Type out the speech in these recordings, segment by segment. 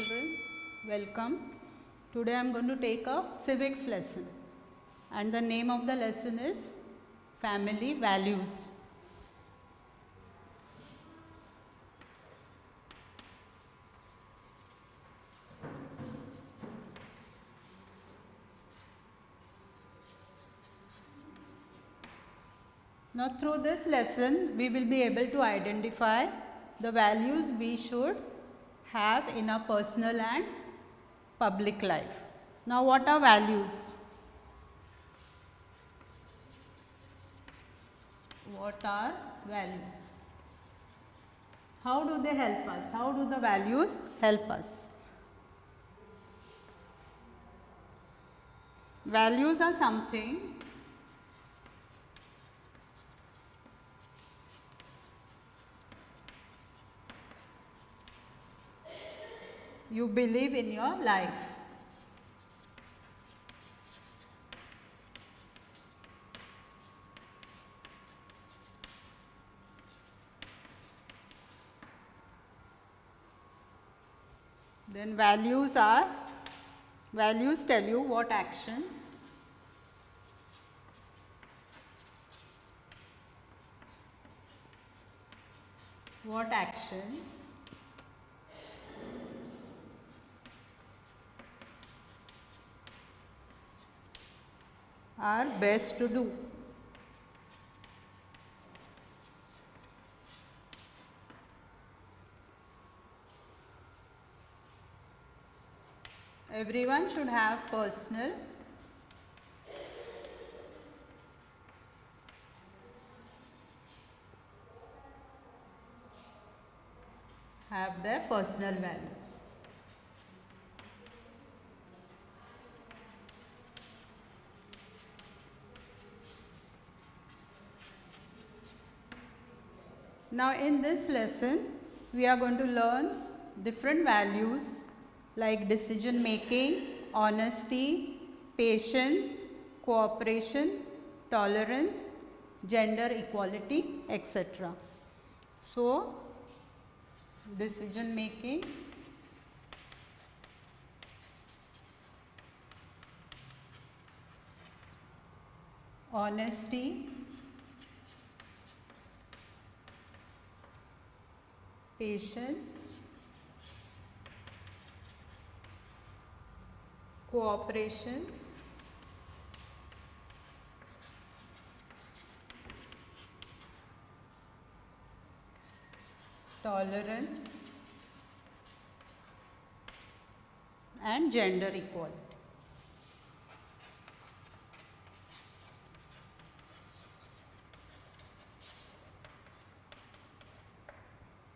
children, welcome. Today I am going to take a civics lesson and the name of the lesson is Family Values. Now through this lesson we will be able to identify the values we should have in our personal and public life. Now what are values? What are values? How do they help us? How do the values help us? Values are something you believe in your life. Then values tell you what actions are best to do. Everyone should have their personal values. Now in this lesson we are going to learn different values like decision making, honesty, patience, cooperation, tolerance, gender equality, etc. So decision making, honesty, patience, cooperation, tolerance and gender equality.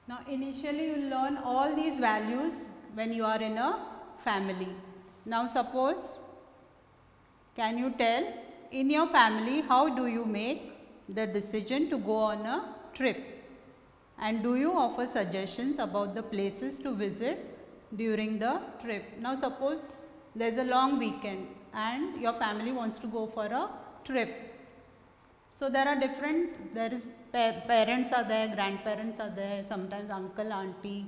Now initially you will learn all these values when you are in a family. Now suppose, can you tell in your family how do you make the decision to go on a trip, and do you offer suggestions about the places to visit during the trip? Now suppose there is a long weekend and your family wants to go for a trip. So there are parents are there, grandparents are there, sometimes uncle, auntie,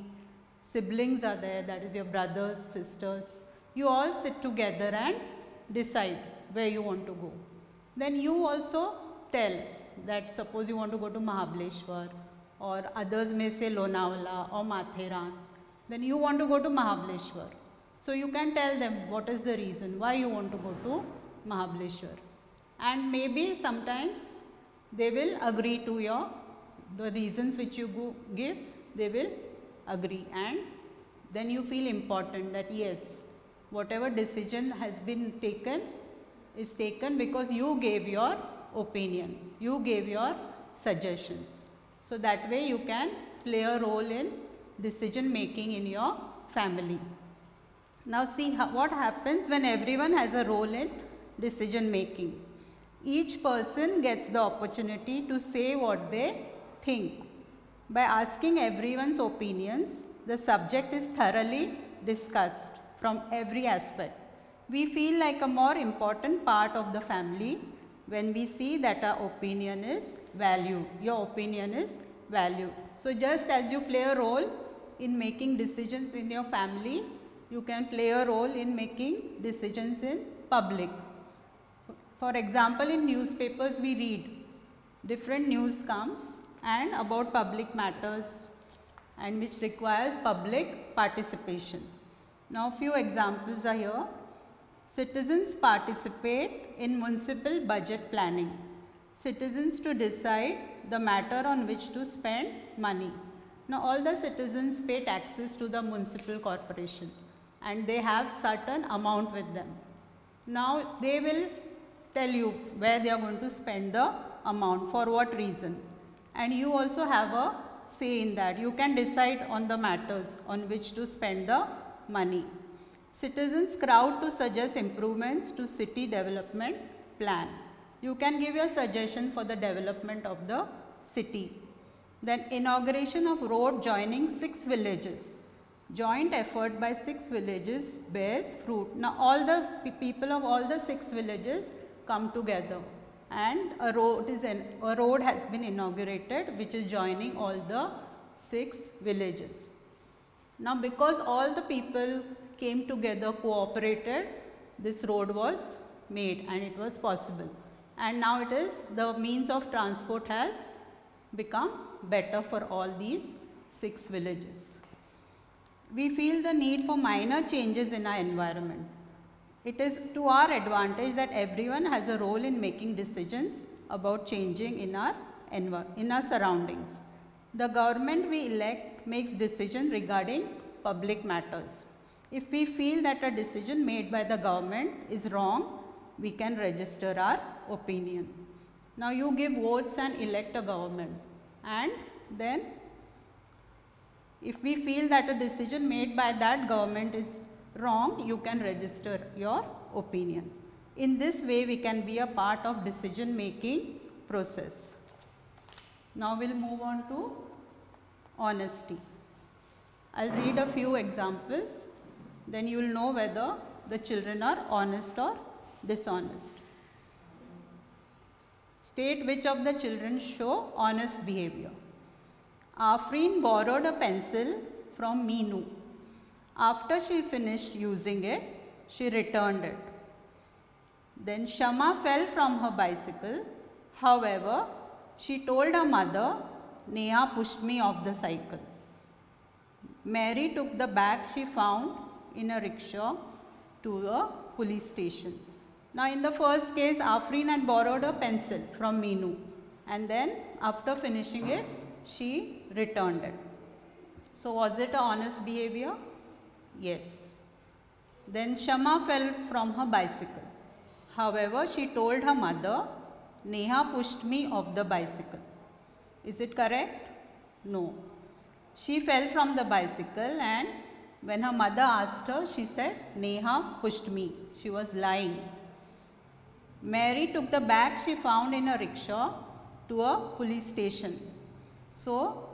siblings are there, that is your brothers, sisters. You all sit together and decide where you want to go. Then you also tell that suppose you want to go to Mahabaleshwar, or others may say Lonavala or Matheran. Then you want to go to Mahabaleshwar. So you can tell them what is the reason why you want to go to Mahabaleshwar. And maybe sometimes they will agree to the reasons which you give, they will agree, and then you feel important that yes, whatever decision has been taken is taken because you gave your opinion, you gave your suggestions. So that way you can play a role in decision making in your family. Now see what happens when everyone has a role in decision making. Each person gets the opportunity to say what they think. By asking everyone's opinions, the subject is thoroughly discussed from every aspect. We feel like a more important part of the family when we see that our opinion is valued. Your opinion is valued. So just as you play a role in making decisions in your family, you can play a role in making decisions in public. For example, in newspapers we read different news comes and about public matters and which requires public participation. Now few examples are here. Citizens participate in municipal budget planning. Citizens to decide the matter on which to spend money. Now all the citizens pay taxes to the municipal corporation and they have certain amount with them. Now they will tell you where they are going to spend the amount, for what reason, and you also have a say in that. You can decide on the matters on which to spend the money. Citizens crowd to suggest improvements to city development plan. You can give your suggestion for the development of the city. Then inauguration of road joining 6 villages. Joint effort by 6 villages bears fruit. Now all the people of all the 6 villages come together and a road has been inaugurated which is joining all the 6 villages. Now because all the people came together, cooperated, this road was made and it was possible, and now it is, the means of transport has become better for all these 6 villages. We feel the need for minor changes in our environment. It is to our advantage that everyone has a role in making decisions about changing in our surroundings. The government we elect makes decisions regarding public matters. If we feel that a decision made by the government is wrong, we can register our opinion. Now you give votes and elect a government, and then if we feel that a decision made by that government is wrong, you can register your opinion. In this way, we can be a part of decision making process. Now we'll move on to honesty. I'll read a few examples, then you will know whether the children are honest or dishonest. State which of the children show honest behavior. Afreen borrowed a pencil from Meenu. After she finished using it, she returned it. Then Shama fell from her bicycle. However, she told her mother, Neha pushed me off the cycle. Mary took the bag she found in a rickshaw to a police station. Now in the first case, Afreen had borrowed a pencil from Meenu, and then after finishing it, she returned it. So was it an honest behavior? Yes. Then Shama fell from her bicycle. However, she told her mother, Neha pushed me off the bicycle. Is it correct? No. She fell from the bicycle, and when her mother asked her, she said, Neha pushed me. She was lying. Mary took the bag she found in a rickshaw to a police station. So,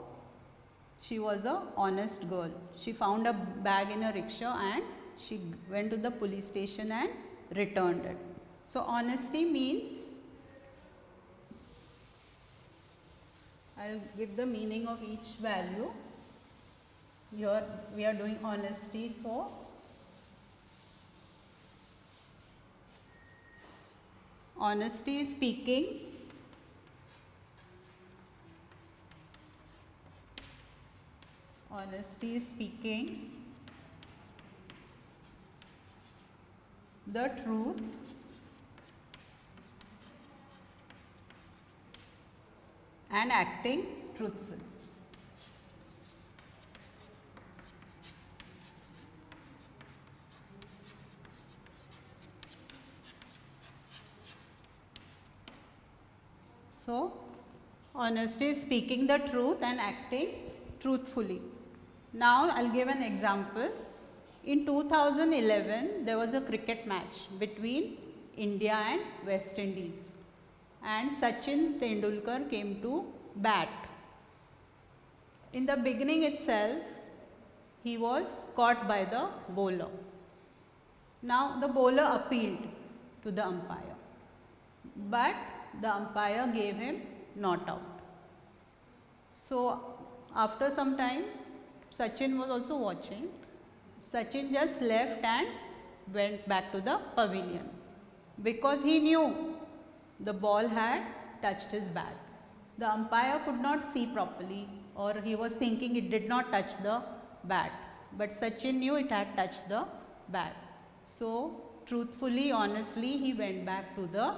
she was an honest girl. She found a bag in a rickshaw and she went to the police station and returned it. So, honesty means, I will give the meaning of each value. Here we are doing honesty, so honesty is speaking. Honesty is speaking the truth and acting truthful. So, honesty is speaking the truth and acting truthfully. Now, I will give an example. In 2011, there was a cricket match between India and West Indies, and Sachin Tendulkar came to bat. In the beginning itself, he was caught by the bowler. Now, the bowler appealed to the umpire, but the umpire gave him not out. So, after some time, Sachin was also watching. Sachin just left and went back to the pavilion because he knew the ball had touched his bat. The umpire could not see properly, or he was thinking it did not touch the bat, but Sachin knew it had touched the bat. So truthfully, honestly, he went back to the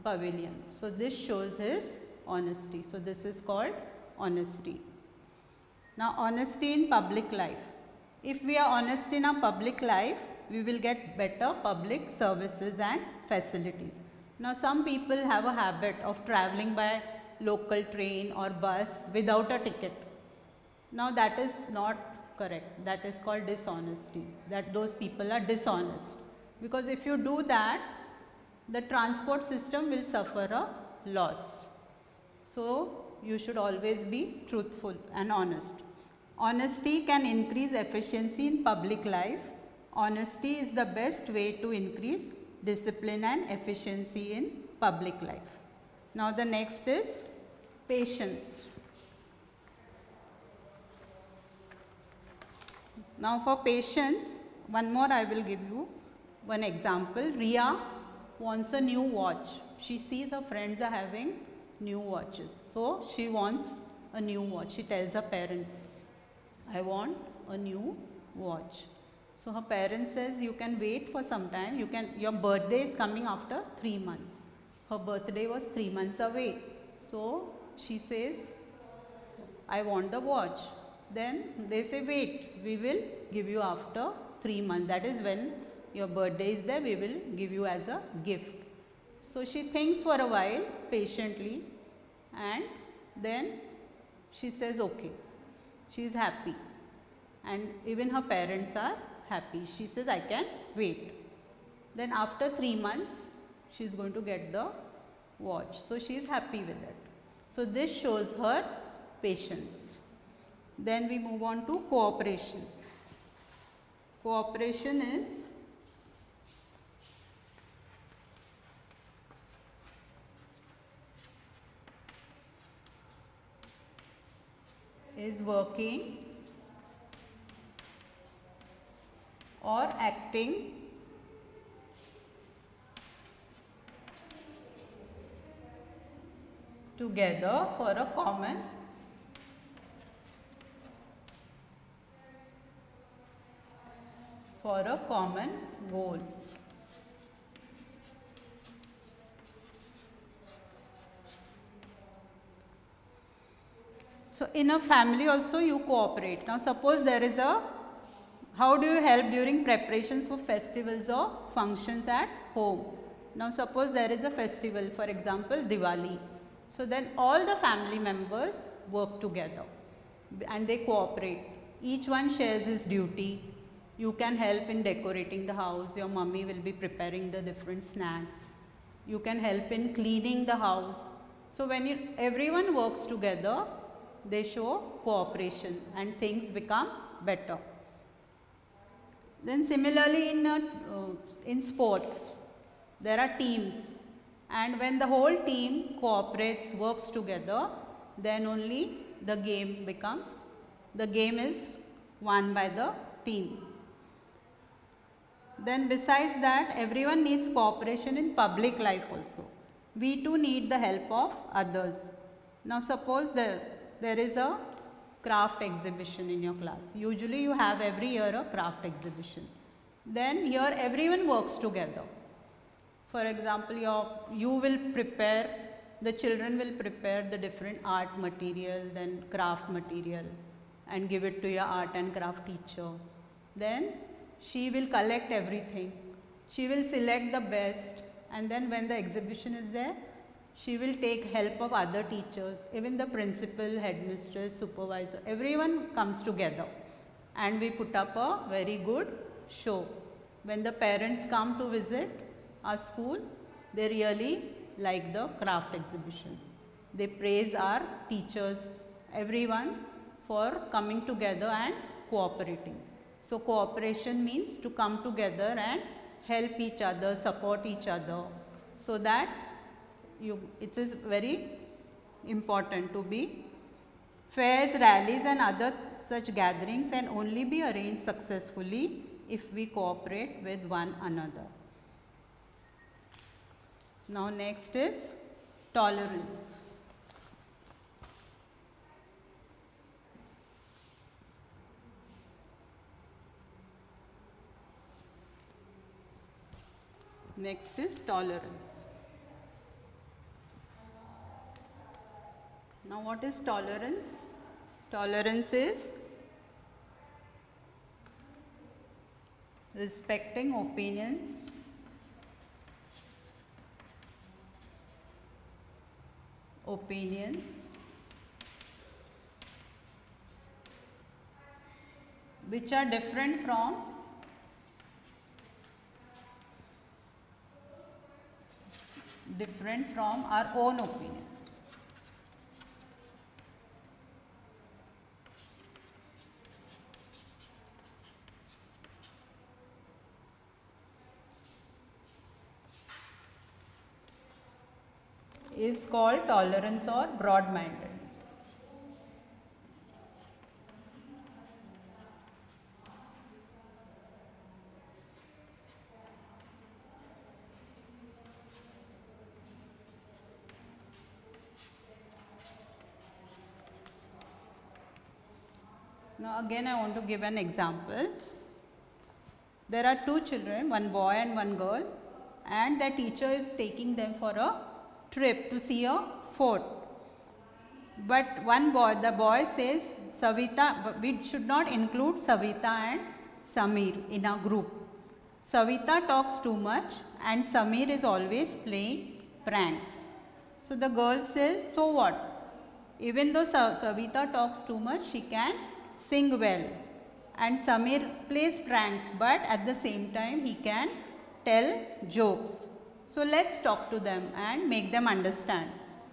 pavilion. So this shows his honesty. So this is called honesty. Now honesty in public life. If we are honest in our public life, we will get better public services and facilities. Now some people have a habit of traveling by local train or bus without a ticket. Now that is not correct. That is called dishonesty. That those people are dishonest. Because if you do that, the transport system will suffer a loss. So you should always be truthful and honest. Honesty can increase efficiency in public life. Honesty is the best way to increase discipline and efficiency in public life. Now the next is patience. Now for patience, one more I will give you one example. Riya wants a new watch. She sees her friends are having new watches. So she wants a new watch. She tells her parents, I want a new watch. So her parents says, you can wait for some time. Your birthday is coming after 3 months. Her birthday was 3 months away. So she says, I want the watch. Then they say, wait, we will give you after 3 months. That is when your birthday is there, we will give you as a gift. So she thinks for a while patiently, and then she says, okay. She is happy, and even her parents are happy. She says, I can wait. Then after 3 months, she is going to get the watch. So she is happy with it. So this shows her patience. Then we move on to cooperation. Cooperation is working or acting together for a common goal. So in a family also you cooperate. Now suppose there is how do you help during preparations for festivals or functions at home? Now suppose there is a festival, for example Diwali. So then all the family members work together and they cooperate. Each one shares his duty. You can help in decorating the house. Your mummy will be preparing the different snacks. You can help in cleaning the house. So when everyone works together, they show cooperation and things become better. Then similarly in sports, there are teams, and when the whole team cooperates, works together, then only the game is won by the team. Then besides that, everyone needs cooperation in public life also. We too need the help of others. Now suppose there is a craft exhibition in your class. Usually you have every year a craft exhibition. Then here everyone works together. For example, the children will prepare the different art material, then craft material, and give it to your art and craft teacher. Then she will collect everything. She will select the best, and then when the exhibition is there, she will take help of other teachers, even the principal, headmistress, supervisor, everyone comes together and we put up a very good show. When the parents come to visit our school, they really like the craft exhibition. They praise our teachers, everyone, for coming together and cooperating. So cooperation means to come together and help each other, support each other, so that it is very important to be fairs, rallies and other such gatherings can only be arranged successfully if we cooperate with one another. Now next is tolerance. Next is tolerance. Now what is tolerance? Tolerance is respecting opinions, which are different from our own opinions. Is called tolerance or broad-mindedness. Now again I want to give an example. There are two children, one boy and one girl, and their teacher is taking them for a trip to see a fort. But the boy says, Savita, we should not include Savita and Samir in our group. Savita talks too much and Samir is always playing pranks. So the girl says, so what? Even though Savita talks too much, she can sing well. And Samir plays pranks, but at the same time he can tell jokes. So let's talk to them and make them understand.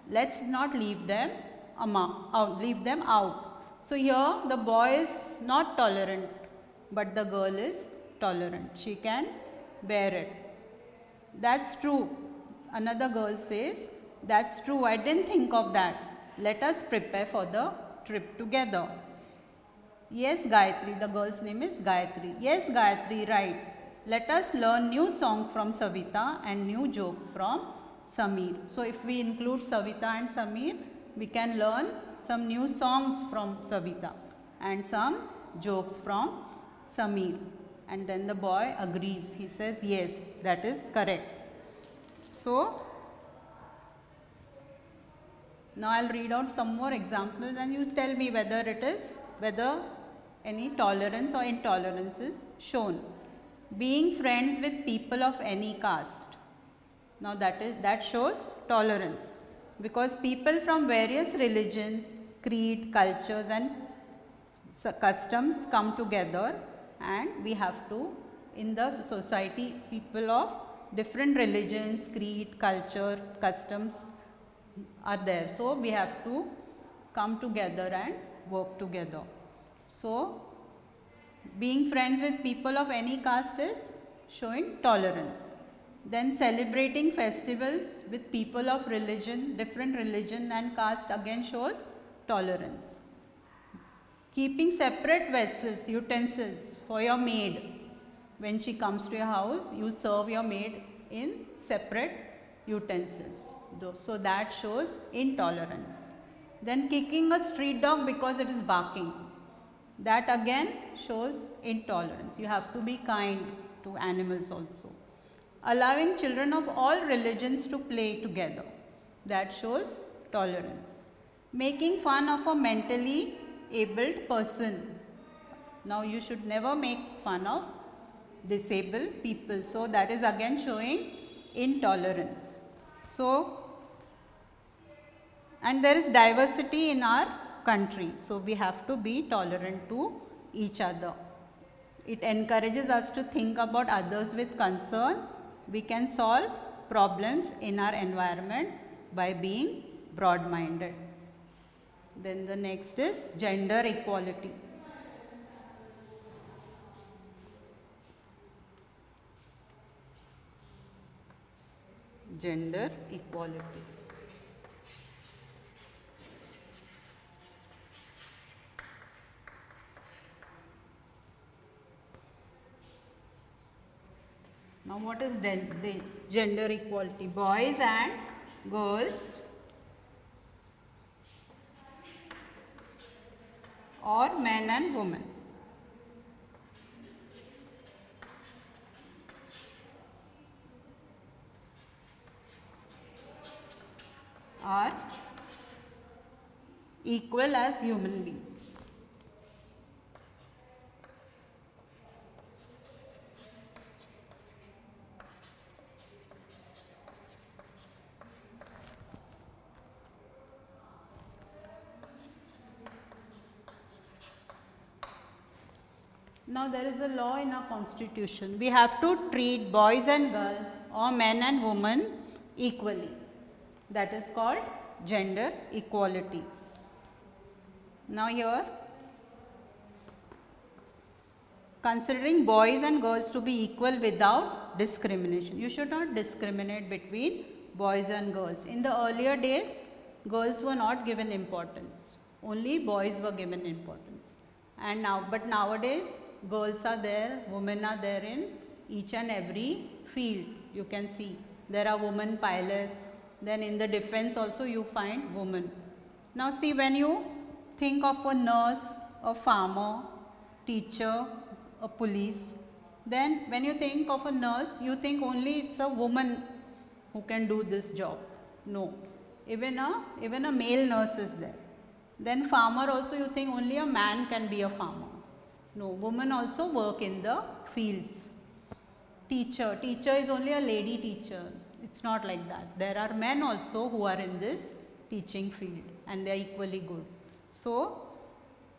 Let's not leave them out. So here the boy is not tolerant, but the girl is tolerant. She can bear it. That's true. Another girl says, that's true, I didn't think of that. Let us prepare for the trip together. Yes, Gayatri, the girl's name is Gayatri. Yes, Gayatri, right. Let us learn new songs from Savita and new jokes from Samir. So if we include Savita and Samir, we can learn some new songs from Savita and some jokes from Samir. And then the boy agrees. He says, yes, that is correct. So now I'll read out some more examples and you tell me whether any tolerance or intolerance is shown. Being friends with people of any caste. Now that shows tolerance, because people from various religions, creed, cultures and customs come together, and we have to, in the society, people of different religions, creed, culture, customs are there. So we have to come together and work together. So being friends with people of any caste is showing tolerance. Then celebrating festivals with people of religion, different religion and caste again shows tolerance. Keeping separate vessels, utensils for your maid. When she comes to your house, you serve your maid in separate utensils. So that shows intolerance. Then kicking a street dog because it is barking. That again shows intolerance. You have to be kind to animals also. Allowing children of all religions to play together. That shows tolerance. Making fun of a mentally abled person. Now you should never make fun of disabled people. So that is again showing intolerance. So, and there is diversity in our country. So we have to be tolerant to each other. It encourages us to think about others with concern. We can solve problems in our environment by being broad-minded. Then the next is gender equality. Gender equality. Now what is gender equality? Boys and girls or men and women are equal as human beings. Now there is a law in our constitution. We have to treat boys and girls or men and women equally. That is called gender equality. Now here, considering boys and girls to be equal without discrimination. You should not discriminate between boys and girls. In the earlier days, girls were not given importance. Only boys were given importance. And now, but nowadays, girls are there, women are there in each and every field. You can see there are women pilots. Then in the defense also you find women. Now see, when you think of a nurse, a farmer, teacher, a police, then when you think of a nurse, you think only it's a woman who can do this job. No, even a male nurse is there. Then farmer also, you think only a man can be a farmer. No, women also work in the fields. Teacher is only a lady teacher. It's not like that. There are men also who are in this teaching field and they are equally good. So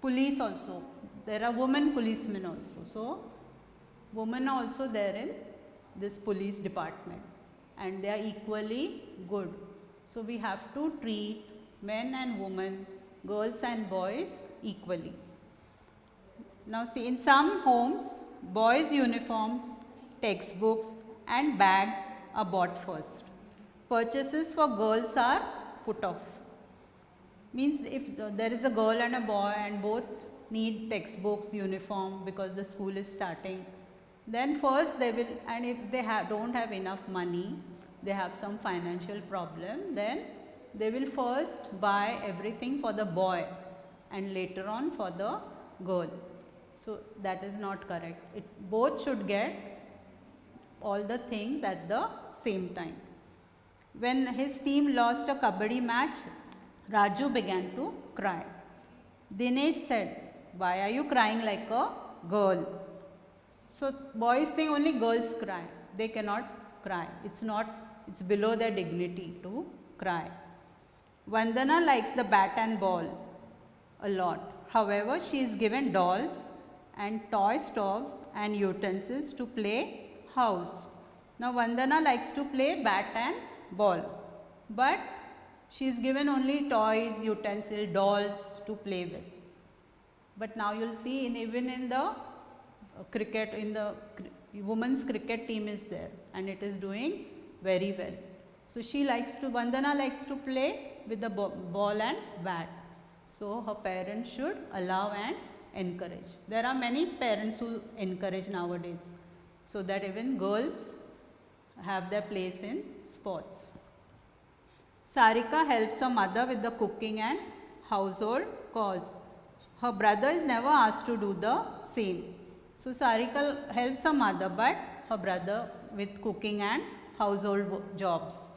police also, there are women policemen also. So women are also there in this police department and they are equally good. So we have to treat men and women, girls and boys equally. Now see, in some homes, boys' uniforms, textbooks and bags are bought first. Purchases for girls are put off. Means if there is a girl and a boy and both need textbooks, uniform because the school is starting, then first they will, and if they don't have enough money, they have some financial problem, then they will first buy everything for the boy and later on for the girl. So that is not correct. Both should get all the things at the same time. When his team lost a kabaddi match, Raju began to cry. Dinesh said, "Why are you crying like a girl?" So boys think only girls cry. They cannot cry. It's below their dignity to cry. Vandana likes the bat and ball a lot. However, she is given dolls and toy stoves and utensils to play house. Now Vandana likes to play bat and ball, but she is given only toys, utensils, dolls to play with. But now you will see even in the cricket, in the women's cricket team is there and it is doing very well. So Vandana likes to play with the ball and bat. So her parents should allow and encourage. There are many parents who encourage nowadays so that even girls have their place in sports. Sarika helps her mother with the cooking and household chores. Her brother is never asked to do the same. So Sarika helps her mother, but her brother with cooking and household jobs.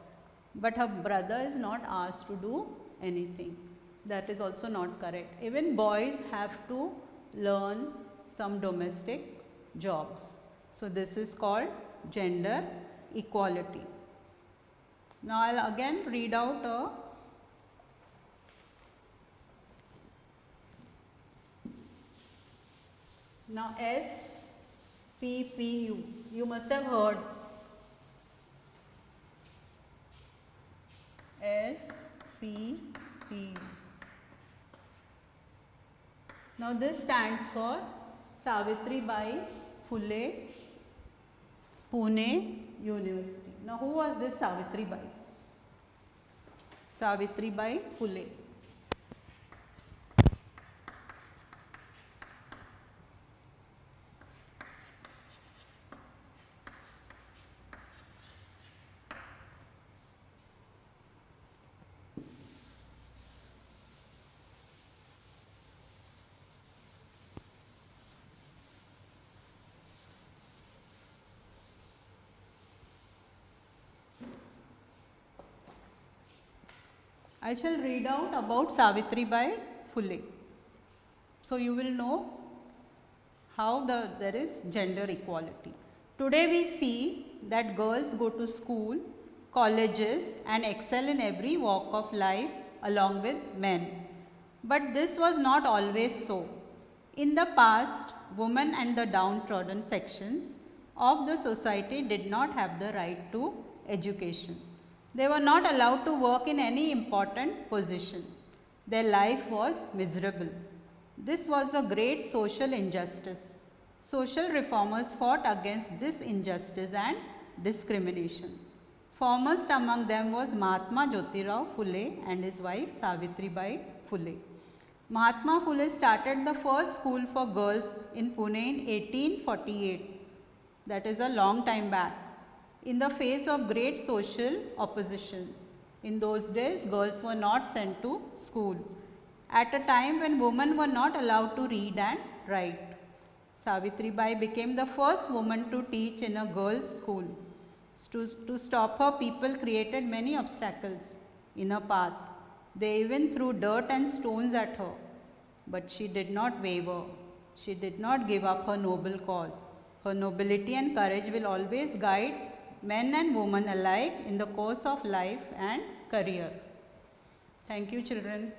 But her brother is not asked to do anything. That is also not correct. Even boys have to learn some domestic jobs. So this is called gender equality. Now I'll again read out a now SPPU. You must have heard SPPU. Now this stands for Savitribai Phule Pune University. Now who was this Savitribai? Savitribai Phule. I shall read out about Savitribai Phule. So you will know how there is gender equality. Today we see that girls go to school, colleges and excel in every walk of life along with men. But this was not always so. In the past, women and the downtrodden sections of the society did not have the right to education. They were not allowed to work in any important position. Their life was miserable. This was a great social injustice. Social reformers fought against this injustice and discrimination. Foremost among them was Mahatma Jyotirao Phule and his wife Savitribai Phule. Mahatma Phule started the first school for girls in Pune in 1848. That is a long time back. In the face of great social opposition. In those days, girls were not sent to school. At a time when women were not allowed to read and write. Savitribai became the first woman to teach in a girls' school. To stop her, people created many obstacles in her path. They even threw dirt and stones at her. But she did not waver. She did not give up her noble cause. Her nobility and courage will always guide men and women alike in the course of life and career. Thank you, children.